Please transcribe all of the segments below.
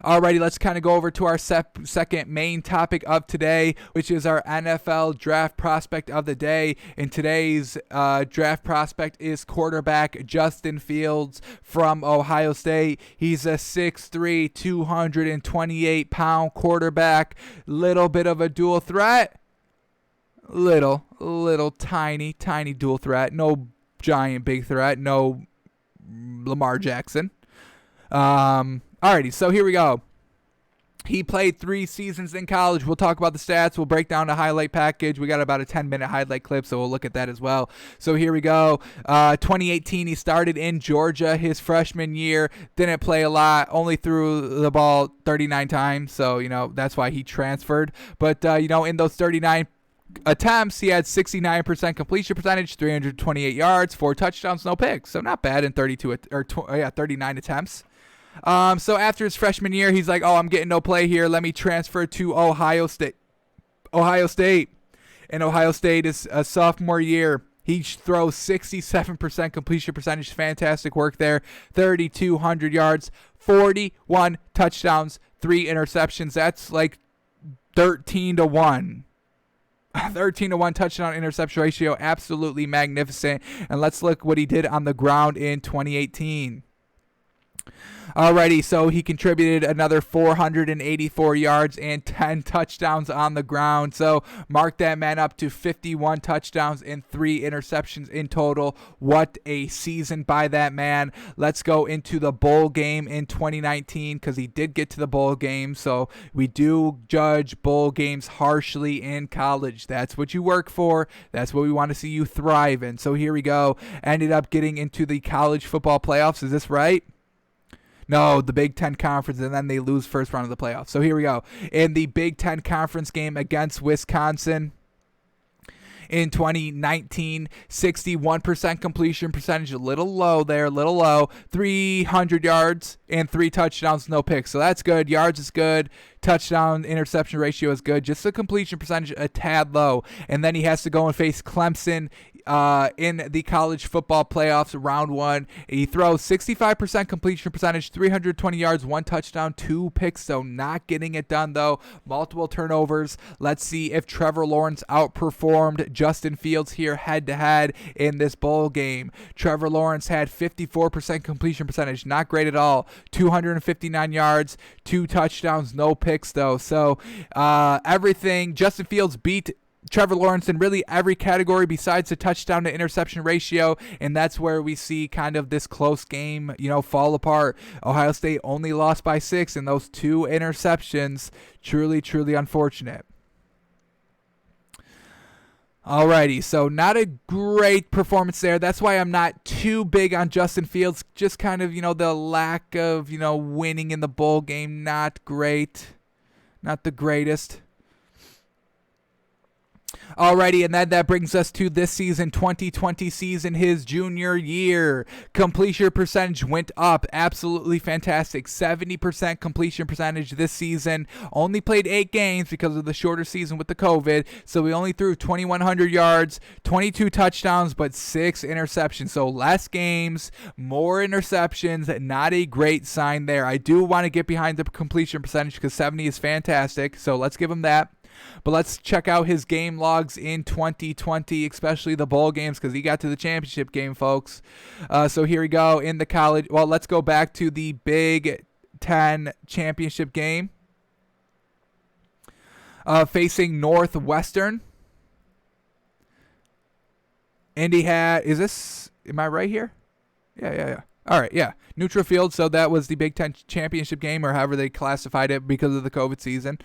Alrighty, let's kind of go over to our second main topic of today, which is our NFL draft prospect of the day. And today's draft prospect is quarterback Justin Fields from Ohio State. He's a 6'3", 228-pound quarterback. Little bit of a dual threat. Little tiny dual threat. No giant big threat. No Lamar Jackson. Alrighty, so here we go. He played 3 seasons in college. We'll talk about the stats. We'll break down the highlight package. We got about a 10-minute highlight clip, so we'll look at that as well. So here we go. 2018, he started in Georgia his freshman year. Didn't play a lot. Only threw the ball 39 times, so, that's why he transferred. But, in those 39 attempts, he had 69% completion percentage, 328 yards, 4 touchdowns, no picks. So not bad in 39 attempts. So after his freshman year, he's like, I'm getting no play here. Let me transfer to Ohio State. And Ohio State is a sophomore year. He throws 67% completion percentage. Fantastic work there. 3,200 yards, 41 touchdowns, 3 interceptions. That's like 13-1. 13-1 touchdown interception ratio. Absolutely magnificent. And let's look what he did on the ground in 2018. Alrighty, so he contributed another 484 yards and 10 touchdowns on the ground. So mark that man up to 51 touchdowns and 3 interceptions in total. What a season by that man. Let's go into the bowl game in 2019 because he did get to the bowl game. So we do judge bowl games harshly in college. That's what you work for. That's what we want to see you thrive in. So here we go. Ended up getting into the college football playoffs. Is this right? No, the Big Ten Conference, and then they lose first round of the playoffs. So here we go. In the Big Ten Conference game against Wisconsin in 2019, 61% completion percentage, a little low. 300 yards and 3 touchdowns, no picks. So that's good. Yards is good. Touchdown interception ratio is good. Just the completion percentage a tad low. And then he has to go and face Clemson in the college football playoffs, round 1. He throws 65% completion percentage, 320 yards, 1 touchdown, 2 picks. So not getting it done, though. Multiple turnovers. Let's see if Trevor Lawrence outperformed Justin Fields here head-to-head in this bowl game. Trevor Lawrence had 54% completion percentage. Not great at all. 259 yards, 2 touchdowns, no picks, though. So everything. Justin Fields beat Trevor Lawrence in really every category besides the touchdown to interception ratio, and that's where we see kind of this close game, fall apart. Ohio State only lost by 6, and those 2 interceptions, truly unfortunate. Alrighty, so not a great performance there. That's why I'm not too big on Justin Fields. Just kind of, the lack of, winning in the bowl game. Not great. Not the greatest. Alrighty, and that brings us to this season, 2020 season, his junior year. Completion percentage went up. Absolutely fantastic. 70% completion percentage this season. Only played 8 games because of the shorter season with the COVID. So we only threw 2,100 yards, 22 touchdowns, but 6 interceptions. So less games, more interceptions. Not a great sign there. I do want to get behind the completion percentage because 70 is fantastic. So let's give him that. But let's check out his game logs in 2020, especially the bowl games, because he got to the championship game, folks. So here we go in the college. Well, let's go back to the Big Ten championship game facing Northwestern. And he had, am I right here? Yeah. All right, yeah. Neutral field, so that was the Big Ten championship game, or however they classified it because of the COVID season.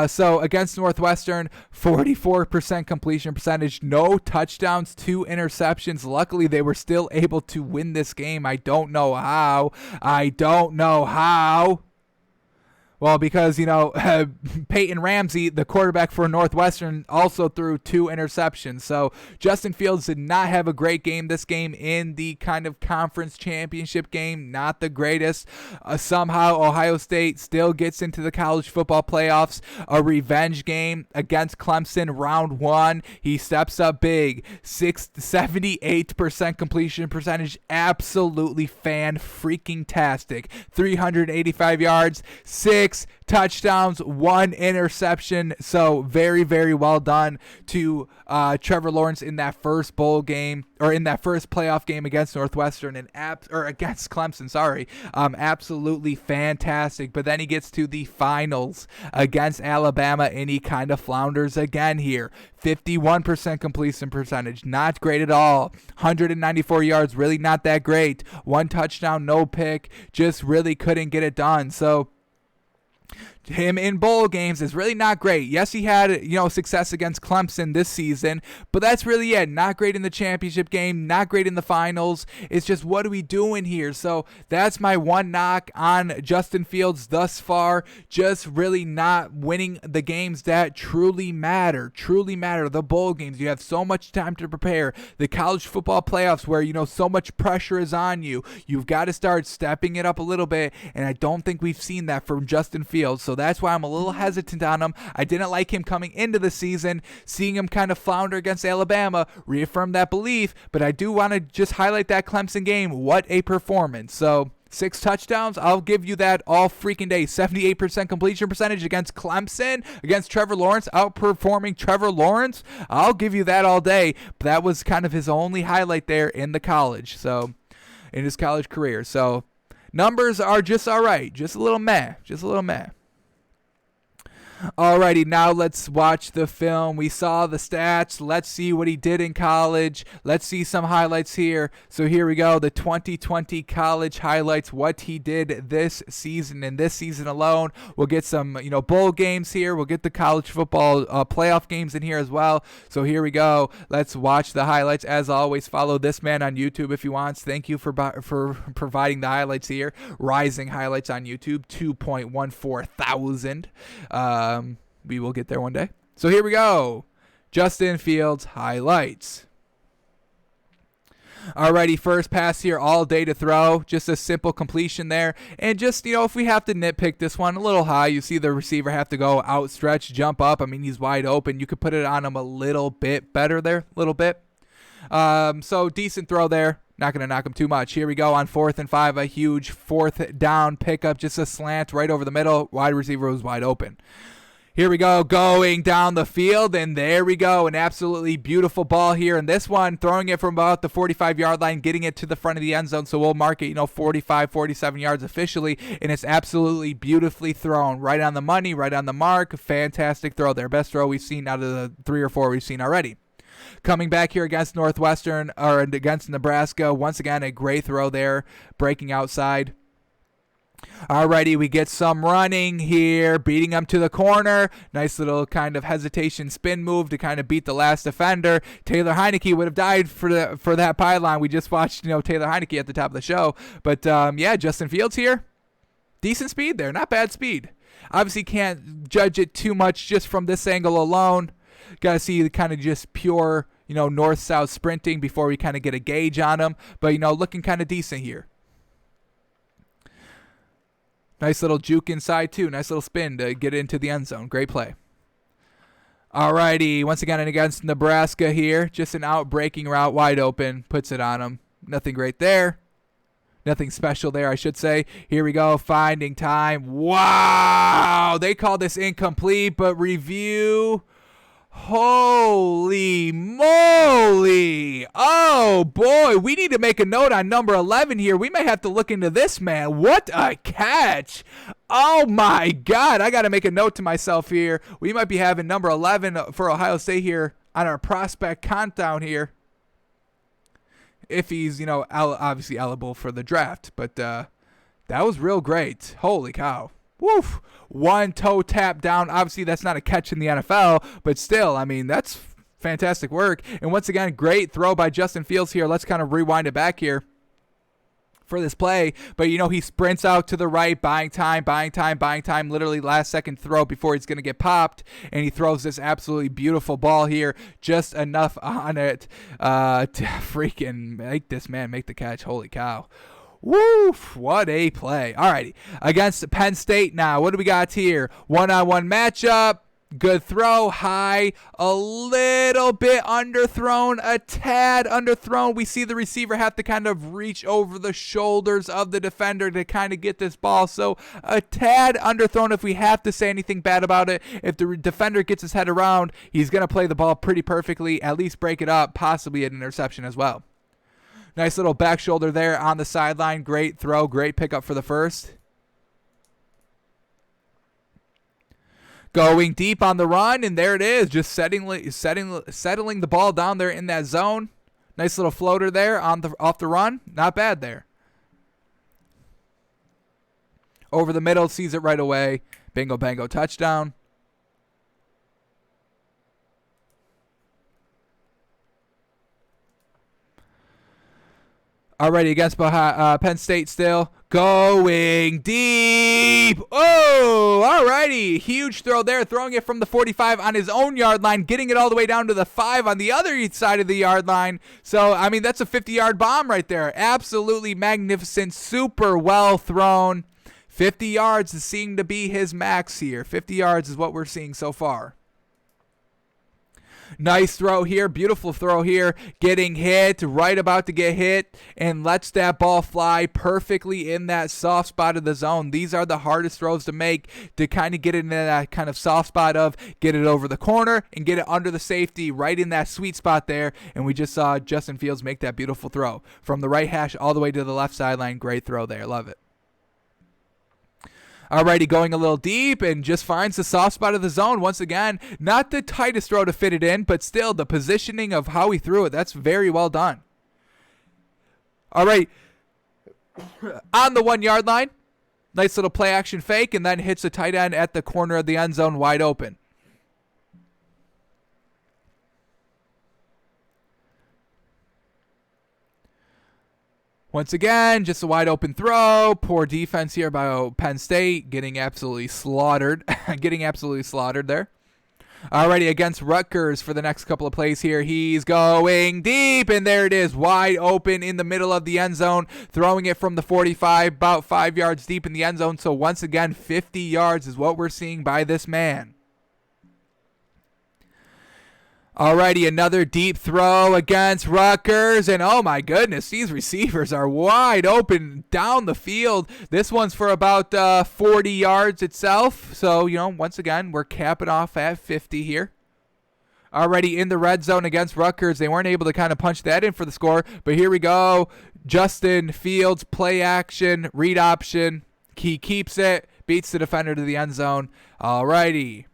So against Northwestern, 44% completion percentage, no touchdowns, 2 interceptions. Luckily, they were still able to win this game. I don't know how. Well, because, Peyton Ramsey, the quarterback for Northwestern, also threw 2 interceptions. So Justin Fields did not have a great game this game in the kind of conference championship game. Not the greatest. Somehow Ohio State still gets into the college football playoffs. A revenge game against Clemson, round 1. He steps up big. 78% completion percentage. Absolutely fan-freaking-tastic. 385 yards, 6 touchdowns, 1 interception. So very, very well done to Trevor Lawrence in that first bowl game, or in that first playoff game against Northwestern or against Clemson. Sorry, absolutely fantastic. But then he gets to the finals against Alabama, and he kind of flounders again here. 51% completion percentage, not great at all. 194 yards, really not that great. 1 touchdown, no pick, just really couldn't get it done. So him in bowl games is really not great. Yes, he had, success against Clemson this season, but that's really it. Not great in the championship game, not great in the finals. It's just, what are we doing here? So that's my one knock on Justin Fields thus far. Just really not winning the games that truly matter. The bowl games. You have so much time to prepare. The college football playoffs where, so much pressure is on you. You've got to start stepping it up a little bit, and I don't think we've seen that from Justin Fields. So that's why I'm a little hesitant on him. I didn't like him coming into the season. Seeing him kind of flounder against Alabama reaffirmed that belief, but I do want to just highlight that Clemson game. What a performance. So 6 touchdowns, I'll give you that all freaking day. 78% completion percentage against Clemson, against Trevor Lawrence, outperforming Trevor Lawrence. I'll give you that all day. But that was kind of his only highlight there in the college, so in his college career. So numbers are just all right. Just a little meh. Alrighty, now let's watch the film. We saw the stats. Let's see what he did in college. Let's see some highlights here. So here we go, the 2020 college highlights, what he did this season and this season alone. We'll get some, bowl games here. We'll get the college football playoff games in here as well. So here we go. Let's watch the highlights. As always, follow this man on YouTube if you want. Thank you for providing the highlights here. Rising highlights on YouTube, 2.14 thousand. We will get there one day. So here we go. Justin Fields highlights. Alrighty, first pass here, all day to throw. Just a simple completion there. And just, if we have to nitpick this one a little high, you see the receiver have to go outstretch, jump up. I mean, he's wide open. You could put it on him a little bit better there, a little bit. So decent throw there. Not going to knock him too much. Here we go on 4th and 5, a huge 4th down pickup, just a slant right over the middle. Wide receiver was wide open. Here we go, going down the field, and there we go. An absolutely beautiful ball here. And this one, throwing it from about the 45-yard line, getting it to the front of the end zone. So we'll mark it, 45, 47 yards officially. And it's absolutely beautifully thrown. Right on the money, right on the mark. Fantastic throw there. Best throw we've seen out of the 3 or 4 we've seen already. Coming back here against Northwestern, or against Nebraska, once again, a great throw there, breaking outside. Alrighty, we get some running here, beating him to the corner. Nice little kind of hesitation spin move to kind of beat the last defender. Taylor Heineke would have died for that pylon. We just watched, Taylor Heineke at the top of the show. But, Justin Fields here. Decent speed there, not bad speed. Obviously can't judge it too much just from this angle alone. Got to see the kind of just pure, north-south sprinting before we kind of get a gauge on him. But, looking kind of decent here. Nice little juke inside, too. Nice little spin to get into the end zone. Great play. Alrighty, once again against Nebraska here. Just an out-breaking route, wide open. Puts it on him. Nothing great there. Nothing special there, I should say. Here we go, finding time. Wow! They call this incomplete, but review. Holy moly. Oh, boy. We need to make a note on number 11 here. We may have to look into this, man. What a catch. Oh, my God. I got to make a note to myself here. We might be having number 11 for Ohio State here on our prospect countdown here. If he's, obviously eligible for the draft. But that was real great. Holy cow. Woof. One toe tap down. Obviously, that's not a catch in the NFL, but still, that's fantastic work. And once again, great throw by Justin Fields here. Let's kind of rewind it back here. for this play, but he sprints out to the right, buying time, literally last second throw before he's going to get popped, and he throws this absolutely beautiful ball here, just enough on it to freaking make the catch. Holy cow. Woof, what a play. Alrighty, against Penn State now, what do we got here? One-on-one matchup. Good throw, high, a little bit underthrown, a tad underthrown. We see the receiver have to kind of reach over the shoulders of the defender to kind of get this ball. So a tad underthrown if we have to say anything bad about it. If the defender gets his head around, he's going to play the ball pretty perfectly, at least break it up, possibly an interception as well. Nice little back shoulder there on the sideline. Great throw, great pickup for the first. Going deep on the run, and there it is, just settling the ball down there in that zone. Nice little floater there off the run. Not bad there. Over the middle, sees it right away. Bingo, bango, touchdown. Already against Penn State still. Going deep. Oh, alrighty. Huge throw there. Throwing it from the 45 on his own yard line. Getting it all the way down to the 5 on the other side of the yard line. So, I mean, that's a 50-yard bomb right there. Absolutely magnificent. Super well thrown. 50 yards is seeming to be his max here. 50 yards is what we're seeing so far. Nice throw here, beautiful throw here, getting hit, right about to get hit, and lets that ball fly perfectly in that soft spot of the zone. These are the hardest throws to make, to kind of get it in that kind of soft spot of get it over the corner and get it under the safety, right in that sweet spot there, and we just saw Justin Fields make that beautiful throw. From the right hash all the way to the left sideline, great throw there, love it. Alrighty, going a little deep and just finds the soft spot of the zone. Once again, not the tightest throw to fit it in, but still the positioning of how he threw it, that's very well done. All right, on the 1 yard line, nice little play action fake, and then hits the tight end at the corner of the end zone wide open. Once again, just a wide open throw. Poor defense here by Penn State, getting absolutely slaughtered. Getting absolutely slaughtered there. Alrighty, against Rutgers for the next couple of plays here. He's going deep, and there it is, wide open in the middle of the end zone. Throwing it from the 45, about 5 yards deep in the end zone. So once again, 50 yards is what we're seeing by this man. Alrighty, another deep throw against Rutgers, and oh my goodness, these receivers are wide open down the field. This one's for about 40 yards itself, so, once again, we're capping off at 50 here. Already in the red zone against Rutgers, they weren't able to kind of punch that in for the score, but here we go. Justin Fields, play action, read option, he keeps it, beats the defender to the end zone. Alrighty.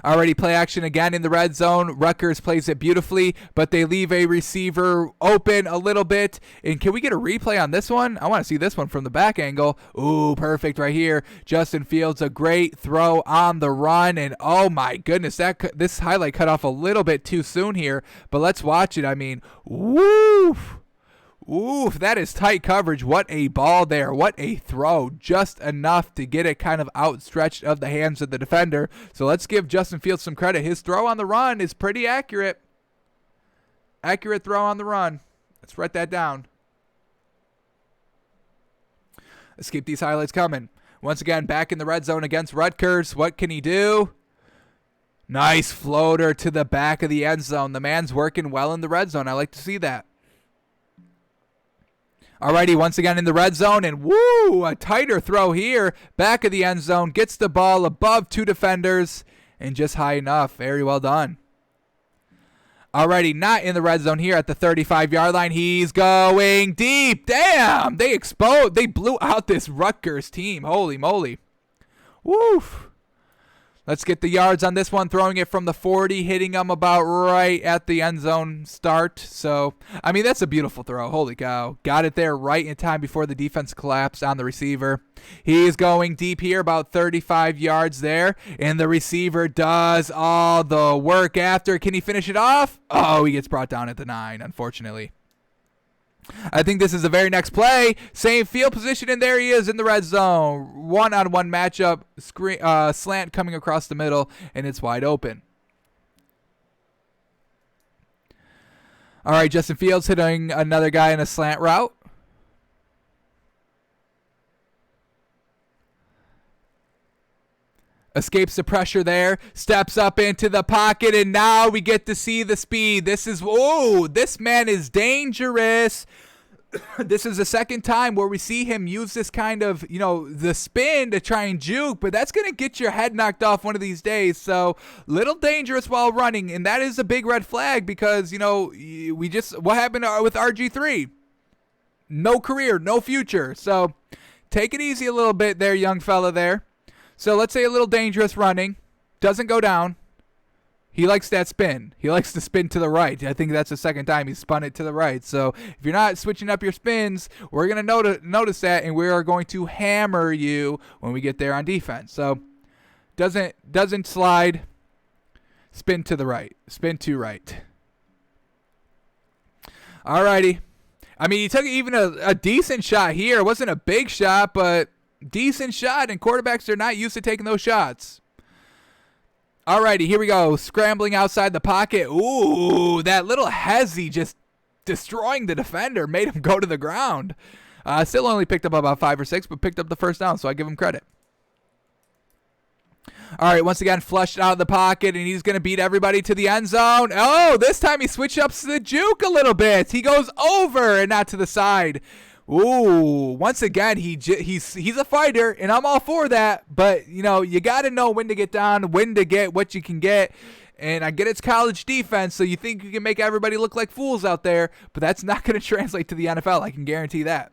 Already play action again in the red zone. Rutgers plays it beautifully, but they leave a receiver open a little bit. And can we get a replay on this one? I want to see this one from the back angle. Ooh, perfect right here. Justin Fields, a great throw on the run. And oh my goodness, this highlight cut off a little bit too soon here. But let's watch it. I mean, woo! Ooh, that is tight coverage. What a ball there. What a throw. Just enough to get it kind of outstretched of the hands of the defender. So let's give Justin Fields some credit. His throw on the run is pretty accurate. Accurate throw on the run. Let's write that down. Let's keep these highlights coming. Once again, back in the red zone against Rutgers. What can he do? Nice floater to the back of the end zone. The man's working well in the red zone. I like to see that. Alrighty, once again in the red zone, and woo, a tighter throw here. Back of the end zone, gets the ball above 2 defenders, and just high enough. Very well done. Alrighty, not in the red zone here at the 35-yard line. He's going deep. Damn, they blew out this Rutgers team. Holy moly. Woof. Let's get the yards on this one, throwing it from the 40, hitting them about right at the end zone start. So, I mean, that's a beautiful throw. Holy cow. Got it there right in time before the defense collapsed on the receiver. He's going deep here, about 35 yards there, and the receiver does all the work after. Can he finish it off? Oh, he gets brought down at the 9, unfortunately. I think this is the very next play. Same field position, and there he is in the red zone. One-on-one matchup, slant coming across the middle, and it's wide open. All right, Justin Fields hitting another guy in a slant route. Escapes the pressure there, steps up into the pocket, and now we get to see the speed. This man is dangerous. This is the second time where we see him use this kind of, the spin to try and juke, but that's going to get your head knocked off one of these days. So, little dangerous while running, and that is a big red flag because, what happened with RG3? No career, no future. So, take it easy a little bit there, young fella there. So let's say a little dangerous running. Doesn't go down. He likes that spin. He likes to spin to the right. I think that's the second time he spun it to the right. So if you're not switching up your spins, we're going to notice that, and we are going to hammer you when we get there on defense. So doesn't slide. Spin to the right. Spin to right. Alrighty. I mean, he took even a decent shot here. It wasn't a big shot, but decent shot, and quarterbacks are not used to taking those shots. Alrighty, here we go. Scrambling outside the pocket. Ooh, that little hezzy just destroying the defender. Made him go to the ground. Still only picked up about 5 or 6, but picked up the first down, so I give him credit. All right, once again, flushed out of the pocket, and he's going to beat everybody to the end zone. Oh, this time he switched up to the juke a little bit. He goes over and not to the side. Ooh, once again, he's a fighter, and I'm all for that. But, you got to know when to get down, when to get what you can get. And I get it's college defense, so you think you can make everybody look like fools out there, but that's not going to translate to the NFL. I can guarantee that.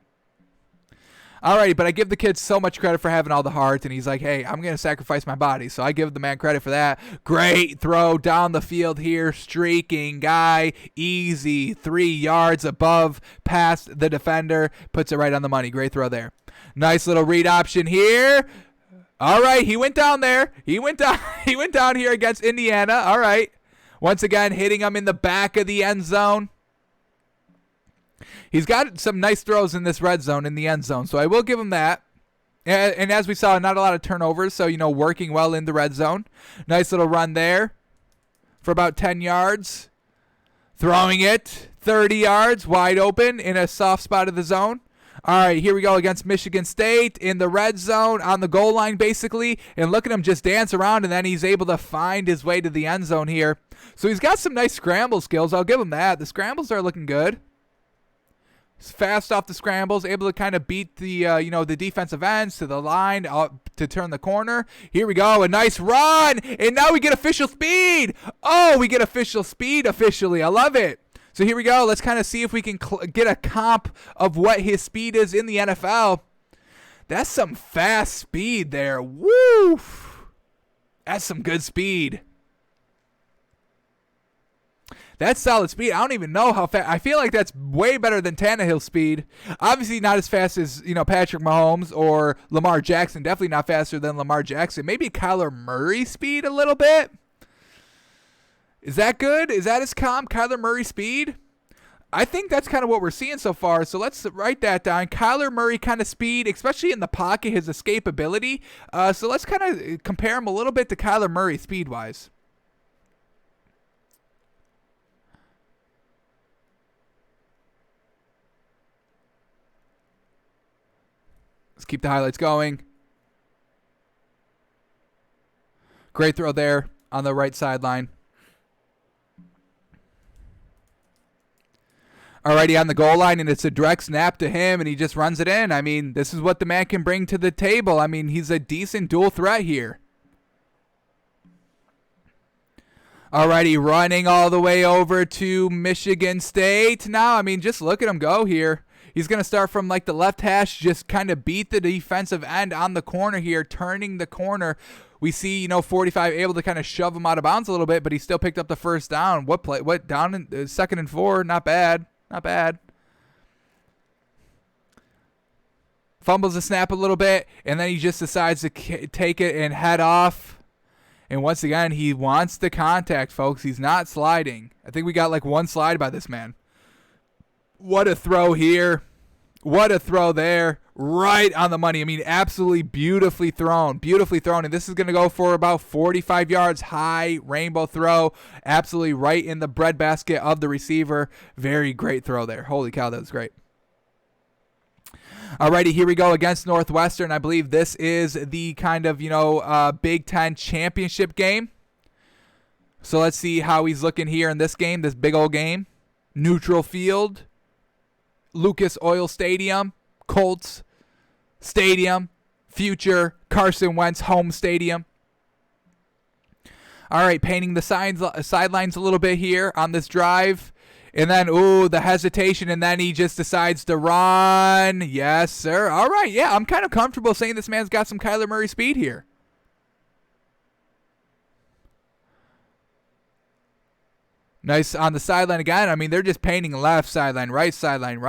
Alrighty, but I give the kid so much credit for having all the heart, and he's like, hey, I'm going to sacrifice my body, so I give the man credit for that. Great throw down the field here, streaking guy, easy, 3 yards above, past the defender, puts it right on the money. Great throw there. Nice little read option here. All right, he went down there. He went down here against Indiana. All right. Once again, hitting him in the back of the end zone. He's got some nice throws in this red zone, in the end zone, so I will give him that. And as we saw, not a lot of turnovers, so, working well in the red zone. Nice little run there for about 10 yards. Throwing it 30 yards, wide open in a soft spot of the zone. All right, here we go against Michigan State in the red zone on the goal line, basically. And look at him just dance around, and then he's able to find his way to the end zone here. So he's got some nice scramble skills. I'll give him that. The scrambles are looking good. He's fast off the scrambles, able to kind of beat the the defensive ends to the line to turn the corner. Here we go, a nice run, and now we get official speed. Oh, we get official speed officially. I love it. So here we go. Let's kind of see if we can get a comp of what his speed is in the NFL. That's some fast speed there. Woo! That's some good speed. That's solid speed. I don't even know how fast. I feel like that's way better than Tannehill's speed. Obviously not as fast as, Patrick Mahomes or Lamar Jackson. Definitely not faster than Lamar Jackson. Maybe Kyler Murray speed a little bit. Is that good? Is that his comp? Kyler Murray speed? I think that's kind of what we're seeing so far. So let's write that down. Kyler Murray kind of speed, especially in the pocket, his escapability. So let's kind of compare him a little bit to Kyler Murray speed-wise. Let's keep the highlights going. Great throw there on the right sideline. Alrighty, on the goal line, and it's a direct snap to him, and he just runs it in. I mean, this is what the man can bring to the table. I mean, he's a decent dual threat here. Alrighty, running all the way over to Michigan State. Now, I mean, just look at him go here. He's going to start from like the left hash, just kind of beat the defensive end on the corner here, turning the corner. We see, 45 able to kind of shove him out of bounds a little bit, but he still picked up the first down. What down in 2nd and 4? Not bad. Not bad. Fumbles the snap a little bit, and then he just decides to take it and head off. And once again, he wants the contact, folks. He's not sliding. I think we got like one slide by this man. What a throw here. What a throw there. Right on the money. I mean, absolutely beautifully thrown. Beautifully thrown. And this is going to go for about 45 yards. High rainbow throw. Absolutely right in the breadbasket of the receiver. Very great throw there. Holy cow, that was great. Alrighty, here we go against Northwestern. I believe this is the kind of, Big Ten championship game. So let's see how he's looking here in this game, this big old game. Neutral field. Lucas Oil Stadium. Colts Stadium. Future Carson Wentz home stadium. All right, painting the sidelines a little bit here on this drive. And then, the hesitation, and then he just decides to run. Yes, sir. All right, yeah, I'm kind of comfortable saying this man's got some Kyler Murray speed here. Nice on the sideline again. I mean, they're just painting left sideline, right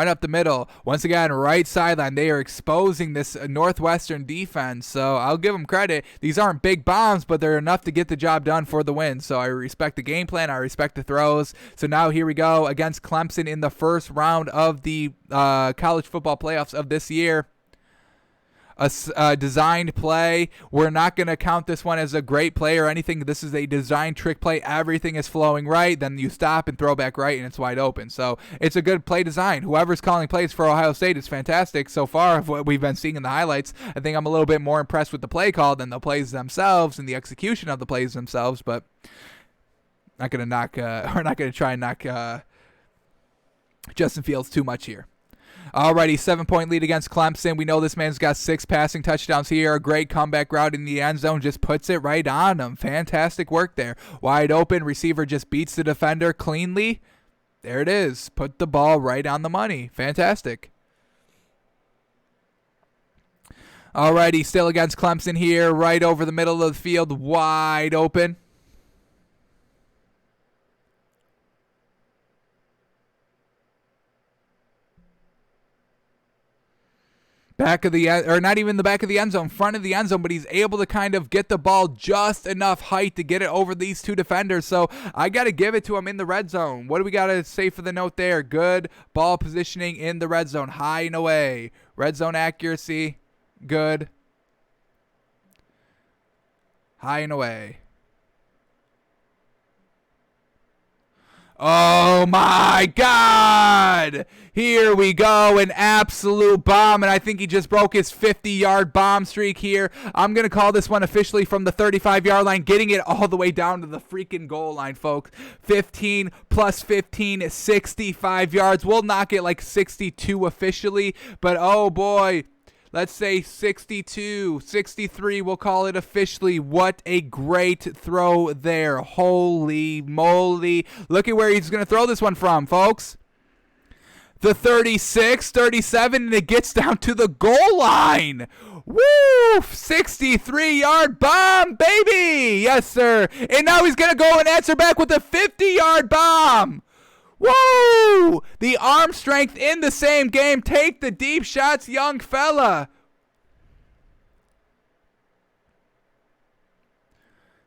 up the middle. Once again, right sideline. They are exposing this Northwestern defense, so I'll give them credit. These aren't big bombs, but they're enough to get the job done for the win. So I respect the game plan. I respect the throws. So now here we go against Clemson in the first round of the college football playoffs of this year. A designed play. We're not going to count this one as a great play or anything. This is a designed trick play. Everything is flowing right. Then you stop and throw back right, and it's wide open. So it's a good play design. Whoever's calling plays for Ohio State is fantastic so far of what we've been seeing in the highlights. I think I'm a little bit more impressed with the play call than the plays themselves and the execution of the plays themselves, but not going to knock. We're not going to try and knock Justin Fields too much here. Alrighty, 7-point lead against Clemson. We know this man's got 6 passing touchdowns here. A great comeback route in the end zone. Just puts it right on him. Fantastic work there. Wide open. Receiver just beats the defender cleanly. There it is. Put the ball right on the money. Fantastic. Alrighty, still against Clemson here. Right over the middle of the field. Wide open. Back of the or not even the back of the end zone, front of the end zone, but he's able to kind of get the ball just enough height to get it over these 2 defenders. So I got to give it to him in the red zone. What do we got to say for the note there? Good ball positioning in the red zone, high and away. Red zone accuracy, good. High and away. Oh my God! Here we go, an absolute bomb, and I think he just broke his 50-yard bomb streak here. I'm going to call this one officially from the 35-yard line, getting it all the way down to the freaking goal line, folks. 15 plus 15, 65 yards. We'll knock it like 62 officially, but oh boy. Let's say 62, 63, we'll call it officially. What a great throw there. Holy moly. Look at where he's going to throw this one from, folks. The 36, 37, and it gets down to the goal line. Woo! 63-yard bomb, baby! Yes, sir. And now he's going to go and answer back with a 50-yard bomb. Woo! The arm strength in the same game. Take the deep shots, young fella.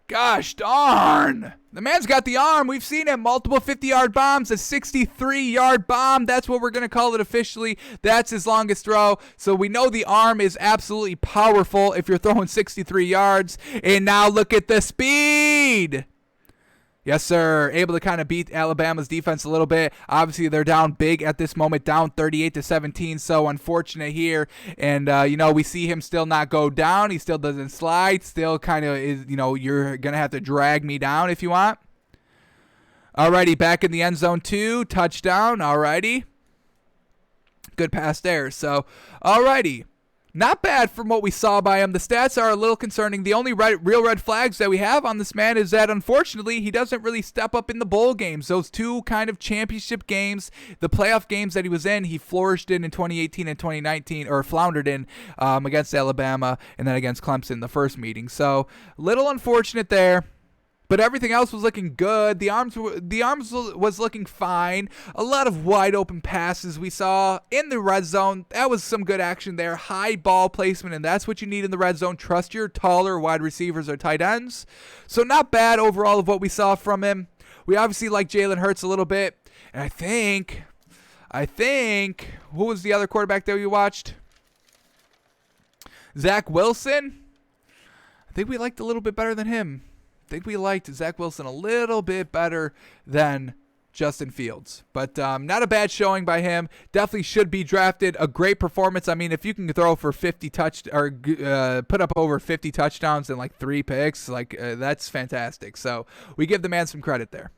Gosh darn. The man's got the arm. We've seen him. Multiple 50-yard bombs. A 63-yard bomb. That's what we're going to call it officially. That's his longest throw. So we know the arm is absolutely powerful if you're throwing 63 yards. And now look at the speed. Yes, sir. Able to kind of beat Alabama's defense a little bit. Obviously, they're down big at this moment, down 38-17. So unfortunate here. And, we see him still not go down. He still doesn't slide. Still kind of is, you're going to have to drag me down if you want. Alrighty, back in the end zone 2. Touchdown. Alrighty. Good pass there. So, alrighty. Not bad from what we saw by him. The stats are a little concerning. The only real red flags that we have on this man is that, unfortunately, he doesn't really step up in the bowl games. Those 2 kind of championship games, the playoff games that he was in, he flourished in 2018 and 2019, or floundered in against Alabama and then against Clemson the first meeting. So, little unfortunate there. But everything else was looking good. The arms was looking fine. A lot of wide open passes we saw in the red zone. That was some good action there. High ball placement, and that's what you need in the red zone. Trust your taller wide receivers or tight ends. So not bad overall of what we saw from him. We obviously like Jalen Hurts a little bit. And I think I think, who was the other quarterback that we watched? Zach Wilson. I think we liked a little bit better than him. I think we liked Zach Wilson a little bit better than Justin Fields. But not a bad showing by him. Definitely should be drafted. A great performance. I mean, if you can throw for 50 put up over 50 touchdowns and like 3 picks, like that's fantastic. So we give the man some credit there.